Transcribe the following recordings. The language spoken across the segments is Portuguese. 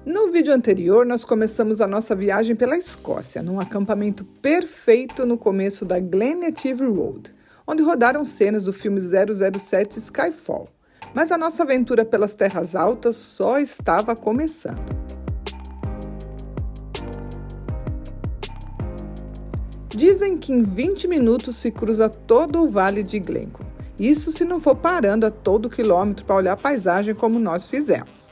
No vídeo anterior, nós começamos a nossa viagem pela Escócia, num acampamento perfeito no começo da Glen Native Road, onde rodaram cenas do filme 007 Skyfall. Mas a nossa aventura pelas terras altas só estava começando. Dizem que em 20 minutos se cruza todo o Vale de Glencoe. Isso se não for parando a todo quilômetro para olhar a paisagem como nós fizemos.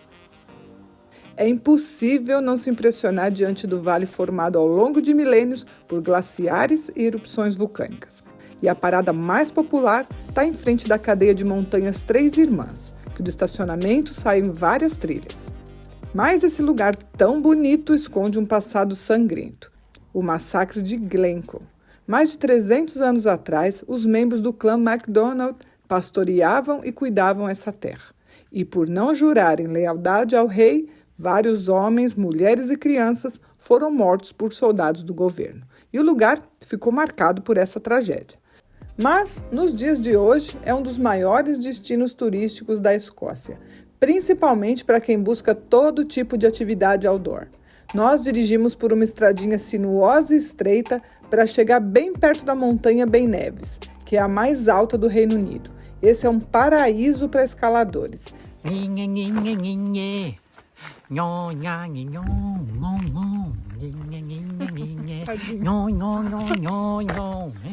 É impossível não se impressionar diante do vale formado ao longo de milênios por glaciares e erupções vulcânicas. E a parada mais popular está em frente da cadeia de montanhas Três Irmãs, que do estacionamento saem várias trilhas. Mas esse lugar tão bonito esconde um passado sangrento, o massacre de Glencoe. Mais de 300 anos atrás, os membros do clã MacDonald pastoreavam e cuidavam essa terra. E por não jurarem lealdade ao rei, vários homens, mulheres e crianças foram mortos por soldados do governo. E o lugar ficou marcado por essa tragédia. Mas, nos dias de hoje, é um dos maiores destinos turísticos da Escócia, principalmente para quem busca todo tipo de atividade outdoor. Nós dirigimos por uma estradinha sinuosa e estreita para chegar bem perto da montanha Ben Nevis, que é a mais alta do Reino Unido. Esse é um paraíso para escaladores.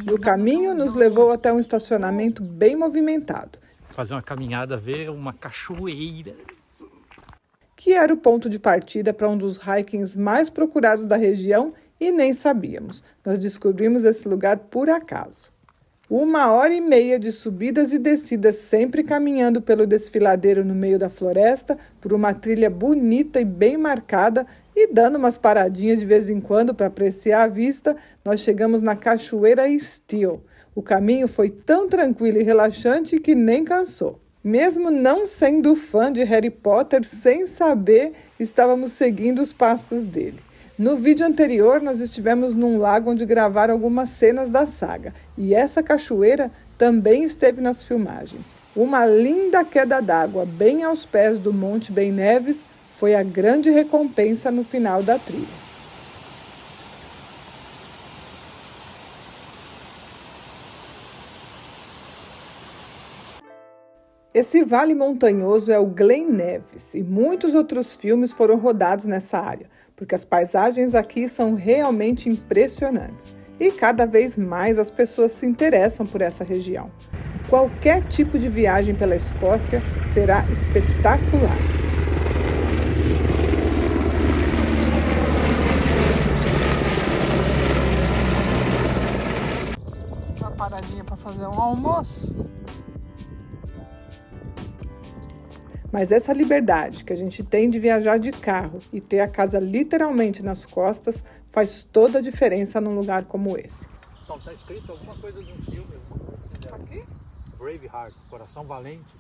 E o caminho nos levou até um estacionamento bem movimentado. Fazer uma caminhada, ver uma cachoeira. Que era o ponto de partida para um dos hikings mais procurados da região e nem sabíamos. Nós descobrimos esse lugar por acaso. 1h30 de subidas e descidas, sempre caminhando pelo desfiladeiro no meio da floresta, por uma trilha bonita e bem marcada, e dando umas paradinhas de vez em quando para apreciar a vista, nós chegamos na Cachoeira Steel. O caminho foi tão tranquilo e relaxante que nem cansou. Mesmo não sendo fã de Harry Potter, sem saber, estávamos seguindo os passos dele. No vídeo anterior, nós estivemos num lago onde gravaram algumas cenas da saga, e essa cachoeira também esteve nas filmagens. Uma linda queda d'água bem aos pés do Monte Ben Nevis foi a grande recompensa no final da trilha. Esse vale montanhoso é o Glen Nevis e muitos outros filmes foram rodados nessa área, porque as paisagens aqui são realmente impressionantes e cada vez mais as pessoas se interessam por essa região. Qualquer tipo de viagem pela Escócia será espetacular. Uma paradinha para fazer um almoço. Mas essa liberdade que a gente tem de viajar de carro e ter a casa literalmente nas costas faz toda a diferença num lugar como esse. Só tá escrito alguma coisa de um filme. Aqui? Braveheart, Coração Valente.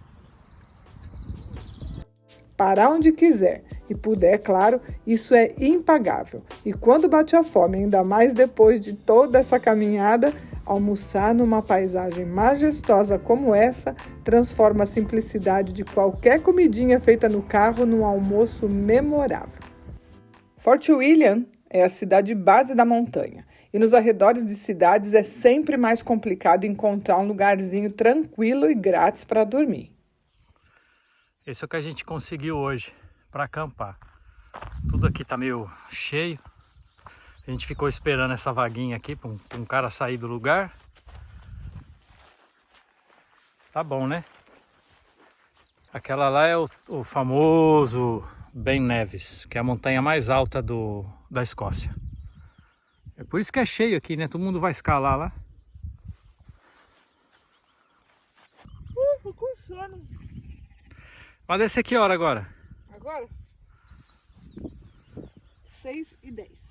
Parar onde quiser e puder, claro, isso é impagável. E quando bate a fome, ainda mais depois de toda essa caminhada, almoçar numa paisagem majestosa como essa transforma a simplicidade de qualquer comidinha feita no carro num almoço memorável. Fort William é a cidade base da montanha e nos arredores de cidades é sempre mais complicado encontrar um lugarzinho tranquilo e grátis para dormir. Esse é o que a gente conseguiu hoje para acampar. Tudo aqui tá meio cheio. A gente ficou esperando essa vaguinha aqui para um cara sair do lugar. Tá bom, né? Aquela lá é o famoso Ben Nevis, que é a montanha mais alta da Escócia. É por isso que é cheio aqui, né? Todo mundo vai escalar lá. Tô com sono. Vai descer que hora agora? Agora? 6h10.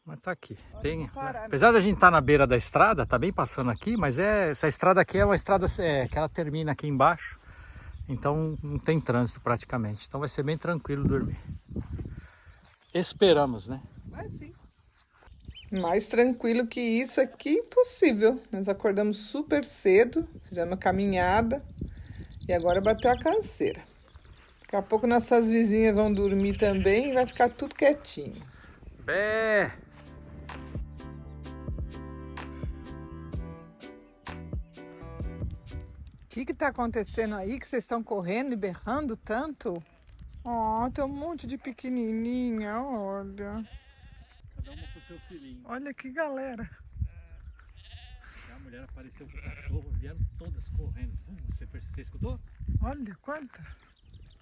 Mas tá aqui. Apesar da gente estar na beira da estrada, tá bem passando aqui, mas essa estrada aqui é uma estrada que ela termina aqui embaixo. Então não tem trânsito praticamente. Então vai ser bem tranquilo dormir. Esperamos, né? Vai sim. Mais tranquilo que isso aqui, impossível. Nós acordamos super cedo, fizemos uma caminhada e agora bateu a canseira. Daqui a pouco nossas vizinhas vão dormir também e vai ficar tudo quietinho. Bé! O que tá acontecendo aí que vocês estão correndo e berrando tanto? Ó, tem um monte de pequenininha, olha. Cada uma com seu filhinho. Olha que galera. A mulher apareceu com o cachorro, vieram todas correndo. Você escutou? Olha quantas.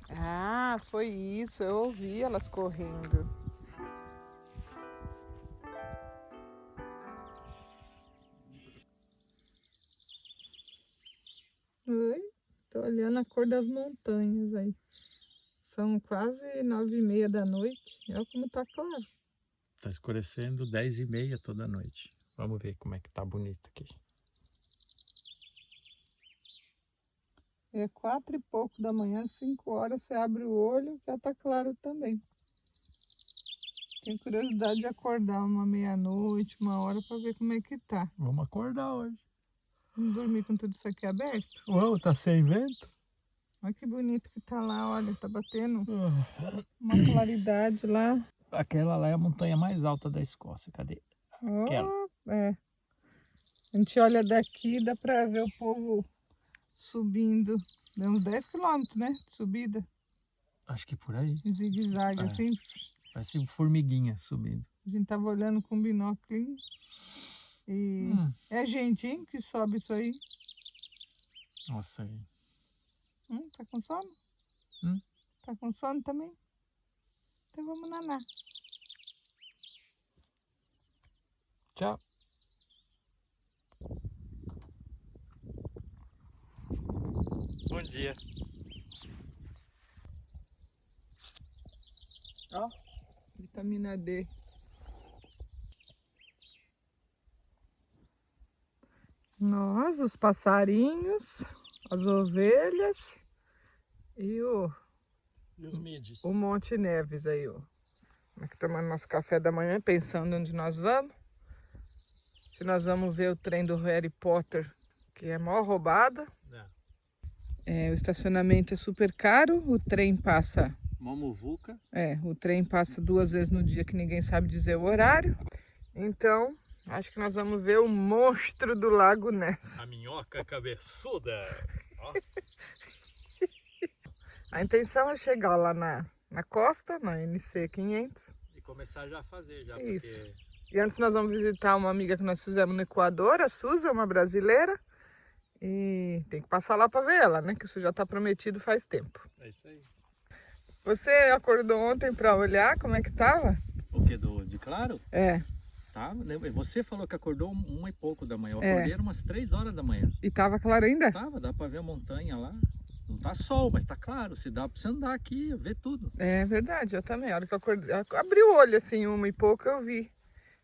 Ah, foi isso, eu ouvi elas correndo. Oi, tô olhando a cor das montanhas aí. São quase 9h30 da noite. Olha como tá claro. Tá escurecendo 10h30 toda noite. Vamos ver como é que tá bonito aqui. É 4 e pouco da manhã, 5 horas, você abre o olho, já tá claro também. Tenho curiosidade de acordar uma meia-noite, 1h para ver como é que tá. Vamos acordar hoje. Vamos dormir com tudo isso aqui aberto? Uau, tá sem vento? Olha que bonito que tá lá, olha, tá batendo uma claridade lá. Aquela lá é a montanha mais alta da Escócia, cadê? Aquela. É. A gente olha daqui, dá pra ver o povo subindo. Deu uns 10 quilômetros, né? De subida. Acho que por aí. Em zigue-zague, assim. Parece formiguinha subindo. A gente tava olhando com binóculo. E é gente, hein, que sobe isso aí. Nossa, aí. Tá com sono? Tá com sono também? Então vamos nanar. Tchau. Bom dia. Ó, vitamina D. Nós, os passarinhos, as ovelhas e os midges. O Monte Neves aí, ó. Aqui tomando nosso café da manhã, pensando onde nós vamos. Se nós vamos ver o trem do Harry Potter, que é mó roubada. O estacionamento é super caro, o trem passa... Momuvuca. O trem passa 2 vezes no dia que ninguém sabe dizer o horário. Então, acho que nós vamos ver o monstro do Lago Ness. A minhoca cabeçuda. Ó. A intenção é chegar lá na costa, na NC 500. E começar já a fazer, já. Isso. Porque... E antes nós vamos visitar uma amiga que nós fizemos no Equador, a Suzy, uma brasileira. E tem que passar lá para ver ela, né? Que isso já está prometido faz tempo. É isso aí. Você acordou ontem para olhar como é que tava? O que, de claro? É. Tá, você falou que acordou 1h pouco da manhã. Eu acordei umas 3 horas da manhã. E tava claro ainda? Tava, dá para ver a montanha lá. Não tá sol, mas tá claro. Se dá para você andar aqui, ver tudo. É verdade, eu também. A hora que eu acordei, abri o olho assim, 1h pouco, eu vi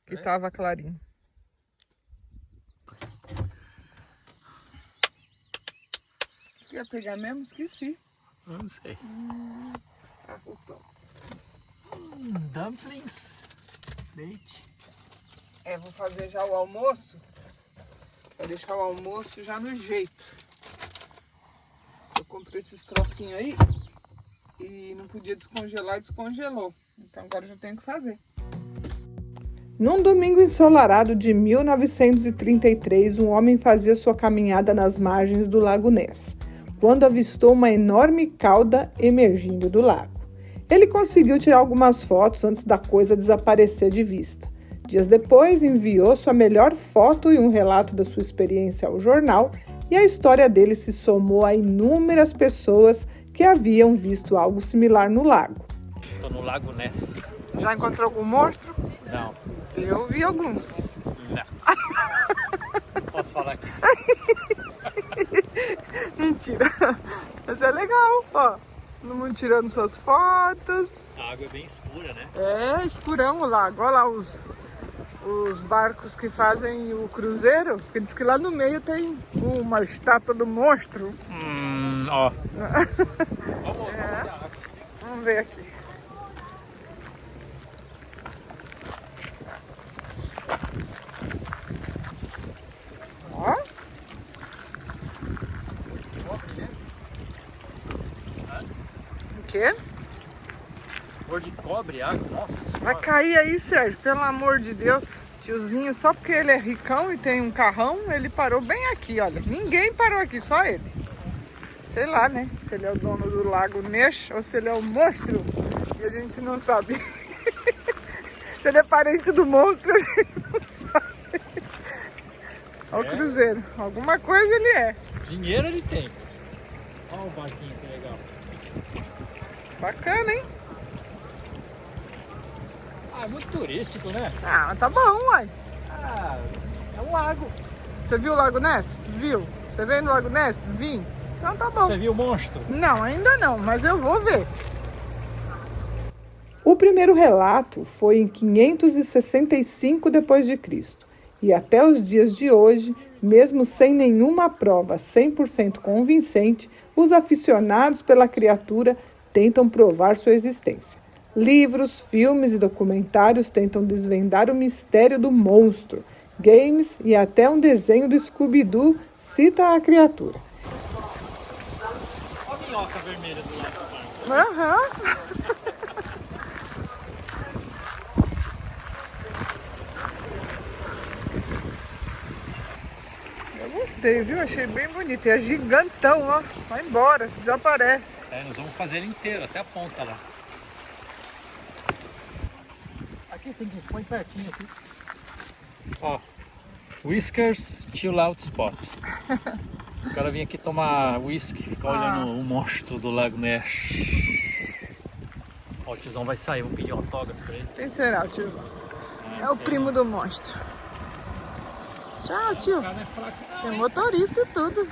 que tava clarinho. O que ia pegar mesmo? Esqueci. Não sei. Dumplings. Leite. Vou fazer já o almoço. Vou deixar o almoço já no jeito. Eu comprei esses trocinhos aí e não podia descongelar e descongelou. Então agora eu já tenho que fazer. Num domingo ensolarado de 1933, um homem fazia sua caminhada nas margens do Lago Ness, quando avistou uma enorme cauda emergindo do lago. Ele conseguiu tirar algumas fotos antes da coisa desaparecer de vista. Dias depois, enviou sua melhor foto e um relato da sua experiência ao jornal, e a história dele se somou a inúmeras pessoas que haviam visto algo similar no lago. Estou no Lago Ness. Já encontrou algum monstro? Não. Eu vi alguns. Não. Posso falar aqui? Mentira. Mas é legal, ó. Todo mundo tirando suas fotos. A água é bem escura, né? É, escurão o lago. Olha lá os barcos que fazem o cruzeiro. Porque diz que lá no meio tem uma estátua do monstro. Ó. Vamos ver aqui. Ó. O quê? Cor de cobre, água, nossa. Vai cair aí, Sérgio, pelo amor de Deus. Tiozinho, só porque ele é ricão e tem um carrão, ele parou bem aqui, olha. Ninguém parou aqui, só ele. Sei lá, né? Se ele é o dono do Lago Ness ou se ele é o monstro. E a gente não sabe. Se ele é parente do monstro, a gente não sabe. Olha o cruzeiro. Alguma coisa ele é. Dinheiro ele tem. Olha o barquinho, que legal. Bacana, hein? Ah, é muito turístico, né? Ah, tá bom, uai. Ah, é um lago. Você viu o Lago Ness? Viu? Você veio no Lago Ness? Vim. Então tá bom. Você viu o monstro? Não, ainda não, mas eu vou ver. O primeiro relato foi em 565 d.C. e até os dias de hoje, mesmo sem nenhuma prova 100% convincente, os aficionados pela criatura tentam provar sua existência. Livros, filmes e documentários tentam desvendar o mistério do monstro. Games e até um desenho do Scooby-Doo cita a criatura. Olha a minhoca vermelha do lado do mar. Aham. Eu gostei, viu? Achei bem bonito. E é gigantão, ó. Vai embora, desaparece. É, nós vamos fazer ele inteiro, até a ponta lá. Aqui tem que põe pertinho aqui. Ó, Whiskers Chill Out Spot. Os caras vêm aqui tomar whisky, ficar olhando o monstro do Lago Ness. Ó, o tiozão vai sair, vou pedir um autógrafo pra ele. Quem será o tio? É o primo do monstro. Tchau, tio. O cara não é fraco, não, Tem hein? motorista e tudo.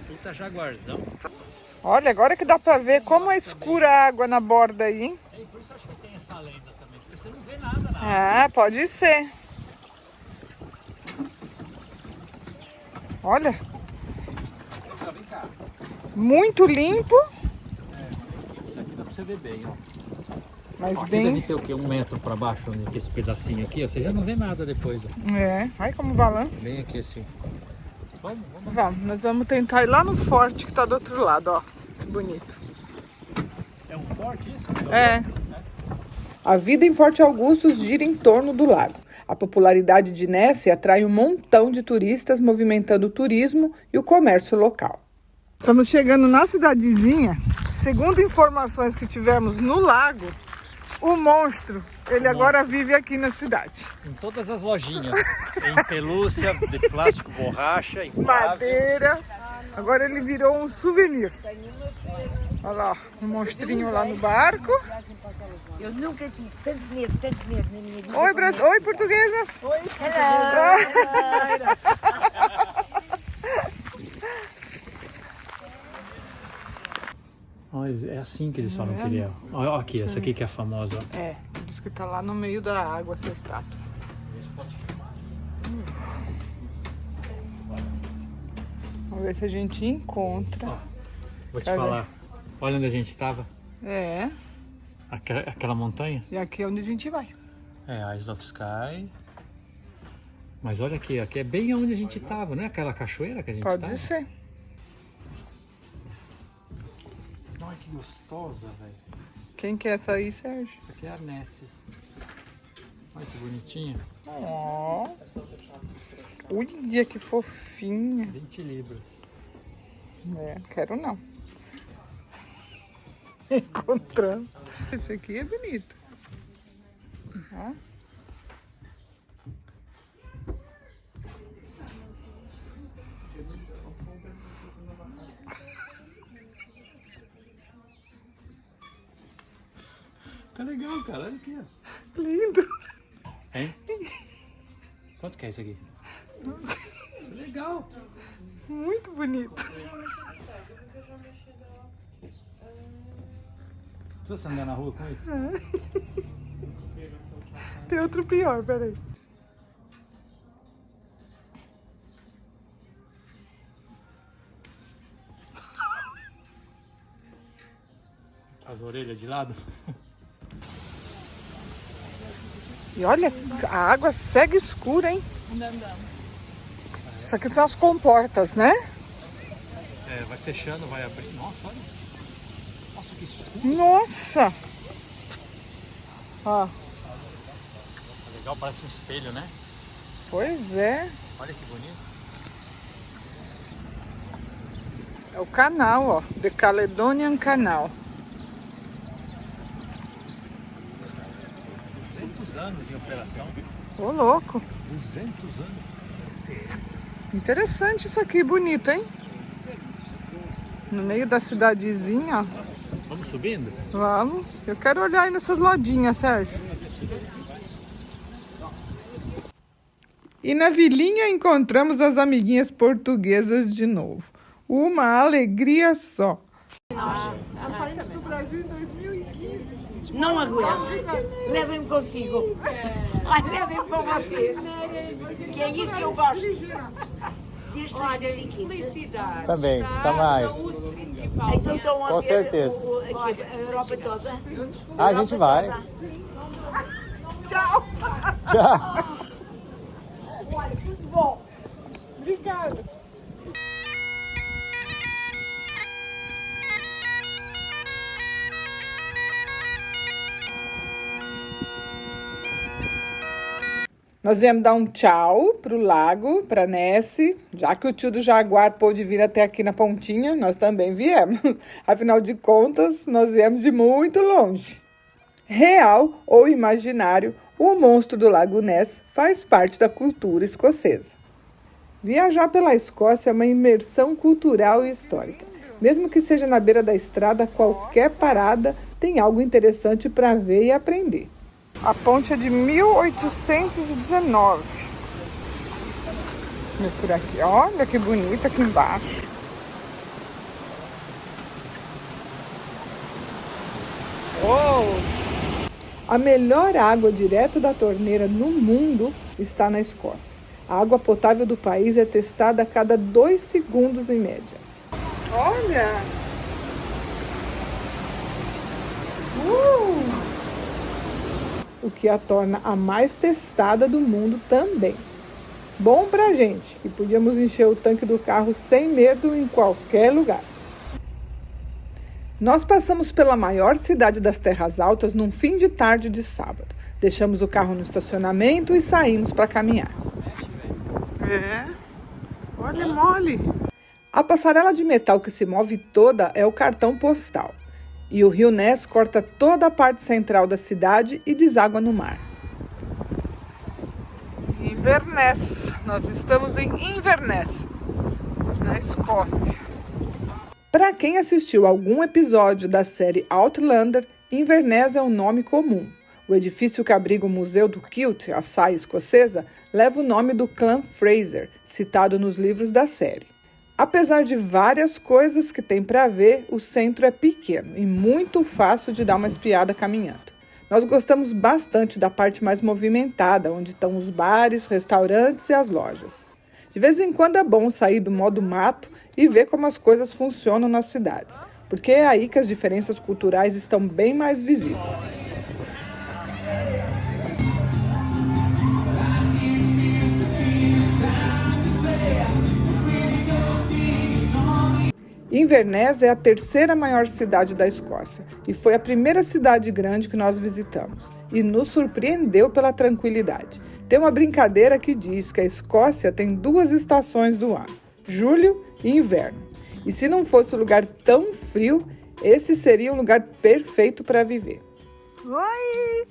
Puta jaguarzão. Olha, agora que dá pra ver como é escura a água na borda aí, hein? É, por isso acho que tem essa lenda também, porque você não vê nada na água. Ah, pode ser. Olha, Vem cá. muito limpo, Isso aqui dá pra você ver bem, ó. mas Aqui deve bem... ter o quê? 1 metro pra baixo, né? Esse pedacinho aqui, ó. Você já não vê nada depois, ó. É, olha como balança. Bem aqui assim. Vamos. Vamos, nós vamos tentar ir lá no forte que tá do outro lado, ó. Que bonito. É um forte isso? É. A vida em Forte Augustus gira em torno do lago. A popularidade de Ness atrai um montão de turistas, movimentando o turismo e o comércio local. Estamos chegando na cidadezinha. Segundo informações que tivemos no lago, o monstro, ele agora vive aqui na cidade. Em todas as lojinhas. Em pelúcia, de plástico, borracha, inflável. Madeira. Agora ele virou um souvenir. Olha lá, um monstrinho lá no barco. Eu nunca tive tanto medo na minha vida. Oi, portuguesas. Oi, Olha, é assim que eles falam que ele é. Olha aqui, essa aqui que é a famosa. Ó. É, diz que tá lá no meio da água essa estátua. Vamos ver se a gente encontra. Ó, vou te Tá falar. Olha onde a gente estava. É, Aquela montanha. e aqui é onde a gente vai. É, Isle of Sky. Mas olha aqui é bem onde a gente estava, não é aquela cachoeira que a gente Pode estava? ser. Olha que gostosa, velho. Quem quer essa aí, Sérgio? Isso aqui é a Nessie. Olha que bonitinha. Ó. Olha que fofinha. 20 libras. É, quero não. Encontrando. Esse aqui é bonito. Ó. Tá legal, cara. Olha aqui, ó. Lindo. Hein? Quanto que é isso aqui? Legal. Muito bonito. Se você andar na rua com isso? Tem outro pior, peraí. As orelhas de lado? E olha, a água segue escura, hein? Isso aqui são as comportas, né? É, vai fechando, vai abrir. Nossa, olha. Nossa, que escuro. Nossa! Ó. Legal, parece um espelho, né? Pois é. Olha que bonito. É o canal, ó. The Caledonian Canal. 200 anos de operação. Ô, louco. 200 anos. Interessante isso aqui, bonito, hein? No meio da cidadezinha, ó. Vamos subindo? Vamos. Eu quero olhar aí nessas lojinhas, Sérgio. E na vilinha encontramos as amiguinhas portuguesas de novo. Uma alegria só. Saímos do Brasil em 2015. Não aguento. Levem-me consigo. Ai, levem-me com vocês. Que é isso que eu gosto. Olha, felicidade. Tá bem, tá mais. Saúde principal. Então estão a Com ver certeza. aqui, a Europa toda. A gente vai. Tchau. Tchau. Olha, tudo bom. Obrigada. Nós viemos dar um tchau pro lago, pra Nessie, já que o tio do Jaguar pôde vir até aqui na pontinha, nós também viemos. Afinal de contas, nós viemos de muito longe. Real ou imaginário, o monstro do Lago Ness faz parte da cultura escocesa. Viajar pela Escócia é uma imersão cultural e histórica. Mesmo que seja na beira da estrada, qualquer parada tem algo interessante para ver e aprender. A ponte é de 1819. E por aqui, olha que bonita aqui embaixo. Oh! A melhor água direto da torneira no mundo está na Escócia. A água potável do país é testada a cada 2 segundos em média. Olha! O que a torna a mais testada do mundo também. Bom pra gente, que podíamos encher o tanque do carro sem medo em qualquer lugar. Nós passamos pela maior cidade das Terras Altas num fim de tarde de sábado. Deixamos o carro no estacionamento e saímos para caminhar. É, olha, mole. A passarela de metal que se move toda é o cartão postal. E o rio Ness corta toda a parte central da cidade e deságua no mar. Inverness. Nós estamos em Inverness, na Escócia. Para quem assistiu algum episódio da série Outlander, Inverness é um nome comum. O edifício que abriga o Museu do Kilt, a saia escocesa, leva o nome do clã Fraser, citado nos livros da série. Apesar de várias coisas que tem para ver, o centro é pequeno e muito fácil de dar uma espiada caminhando. Nós gostamos bastante da parte mais movimentada, onde estão os bares, restaurantes e as lojas. De vez em quando é bom sair do modo mato e ver como as coisas funcionam nas cidades, porque é aí que as diferenças culturais estão bem mais visíveis. Inverness é a terceira maior cidade da Escócia e foi a primeira cidade grande que nós visitamos e nos surpreendeu pela tranquilidade. Tem uma brincadeira que diz que a Escócia tem 2 estações do ano, julho e inverno. E se não fosse um lugar tão frio, esse seria um lugar perfeito para viver. Oi!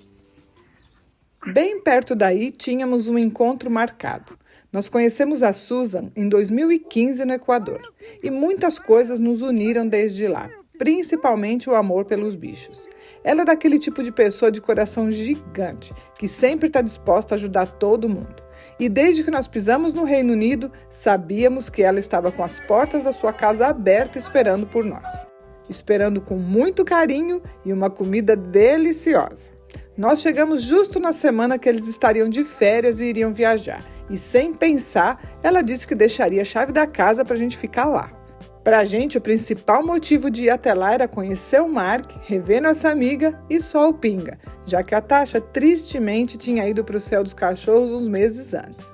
Bem perto daí tínhamos um encontro marcado. Nós conhecemos a Susan em 2015 no Equador e muitas coisas nos uniram desde lá, principalmente o amor pelos bichos. Ela é daquele tipo de pessoa de coração gigante, que sempre está disposta a ajudar todo mundo. E desde que nós pisamos no Reino Unido, sabíamos que ela estava com as portas da sua casa abertas esperando por nós. Esperando com muito carinho e uma comida deliciosa. Nós chegamos justo na semana que eles estariam de férias e iriam viajar. E sem pensar, ela disse que deixaria a chave da casa para a gente ficar lá. Para a gente, o principal motivo de ir até lá era conhecer o Mark, rever nossa amiga e só o Pinga, já que a Tasha tristemente tinha ido para o céu dos cachorros uns meses antes.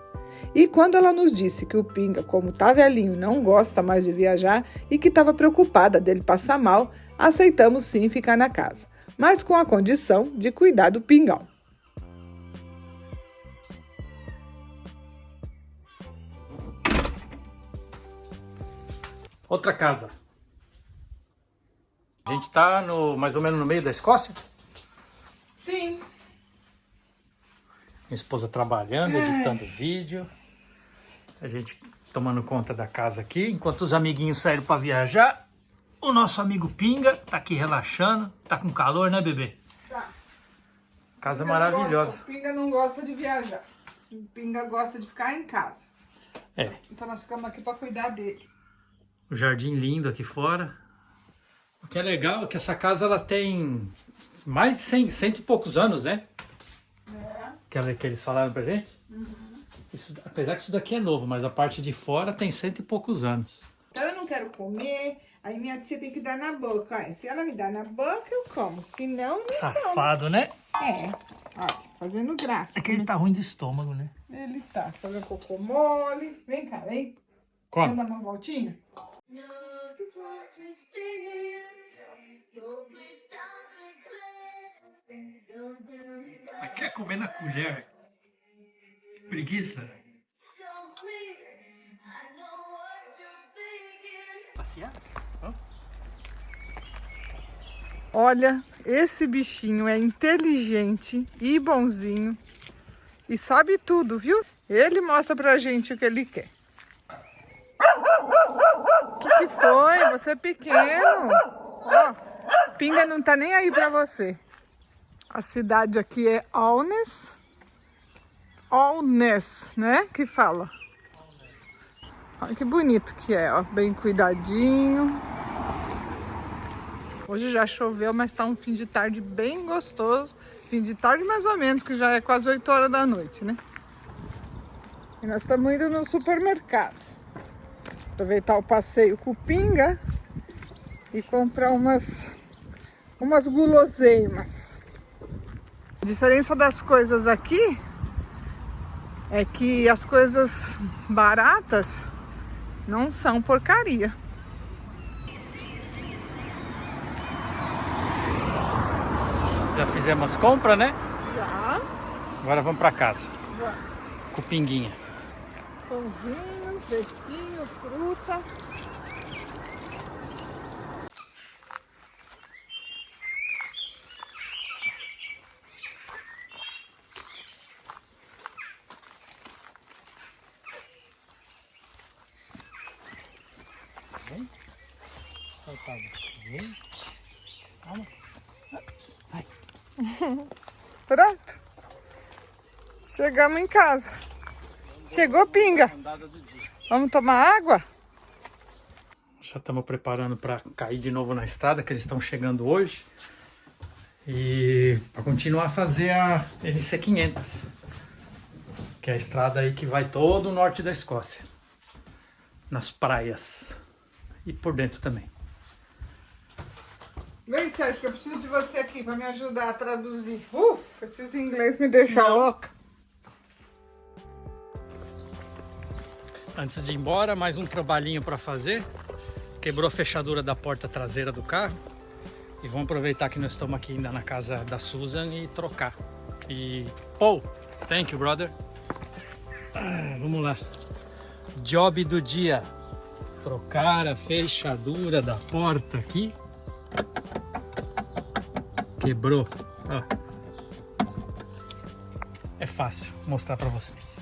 E quando ela nos disse que o Pinga, como tá velhinho, não gosta mais de viajar e que estava preocupada dele passar mal, aceitamos sim ficar na casa, mas com a condição de cuidar do Pingão. Outra casa. A gente tá mais ou menos no meio da Escócia? Sim. Minha esposa trabalhando, editando vídeo. A gente tomando conta da casa aqui, enquanto os amiguinhos saíram para viajar. O nosso amigo Pinga tá aqui relaxando. Tá com calor, né, bebê? Tá. Casa maravilhosa. O Pinga não gosta de viajar. O Pinga gosta de ficar em casa. É. Então nós ficamos aqui para cuidar dele. O jardim lindo aqui fora. O que é legal é que essa casa ela tem mais de 100 e poucos anos, né? Que eles falaram pra gente. Apesar que isso daqui é novo, mas a parte de fora tem 100 e poucos anos. Então eu não quero comer, aí minha tia tem que dar na boca. Olha, se ela me dá na boca, eu como. Se não, não Safado, né? olha, fazendo graça. É que ele tá ruim de estômago, né? Ele tá fazendo cocô mole. Vem cá, vem. Come. Vamos dar uma voltinha? Mas quer comer na colher? Que preguiça. Passear? Olha, esse bichinho é inteligente e bonzinho. E sabe tudo, viu? Ele mostra pra gente o que ele quer. O que foi? Você é pequeno. Ó, Pinga não tá nem aí pra você. A cidade aqui é Alness. Alness, né? Que fala. Olha que bonito que é, ó. Bem cuidadinho. Hoje já choveu, mas tá um fim de tarde bem gostoso. Fim de tarde mais ou menos, que já é quase 8 horas da noite, né? E nós estamos indo no supermercado. Aproveitar o passeio com o Pinga e comprar umas guloseimas. A diferença das coisas aqui é que as coisas baratas não são porcaria. Já fizemos compra, né? Já. Agora vamos pra casa. Já. Com o Pinguinha. Pãozinho, fresquinho, fruta. Vem. Solta. Vem. Calma. Vai. Pronto. Chegamos em casa. Chegou, Pinga. Vamos tomar água? Já estamos preparando para cair de novo na estrada, que eles estão chegando hoje. E para continuar a fazer a NC 500, que é a estrada aí que vai todo o norte da Escócia, nas praias e por dentro também. Vem, Sérgio, que eu preciso de você aqui para me ajudar a traduzir. Esses inglês me deixam louca. Antes de ir embora, mais um trabalhinho para fazer. Quebrou a fechadura da porta traseira do carro. E vamos aproveitar que nós estamos aqui ainda na casa da Susan e trocar. E... Paul, thank you, brother. Vamos lá. Job do dia. Trocar a fechadura da porta aqui. Quebrou. Ó. É fácil mostrar para vocês.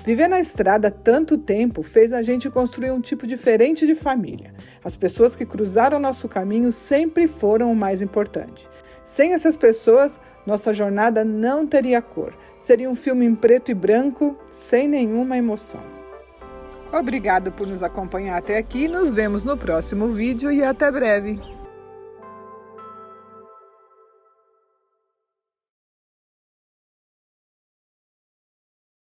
Viver na estrada tanto tempo fez a gente construir um tipo diferente de família. As pessoas que cruzaram nosso caminho sempre foram o mais importante. Sem essas pessoas, nossa jornada não teria cor. Seria um filme em preto e branco, sem nenhuma emoção. Obrigado por nos acompanhar até aqui. Nos vemos no próximo vídeo e até breve.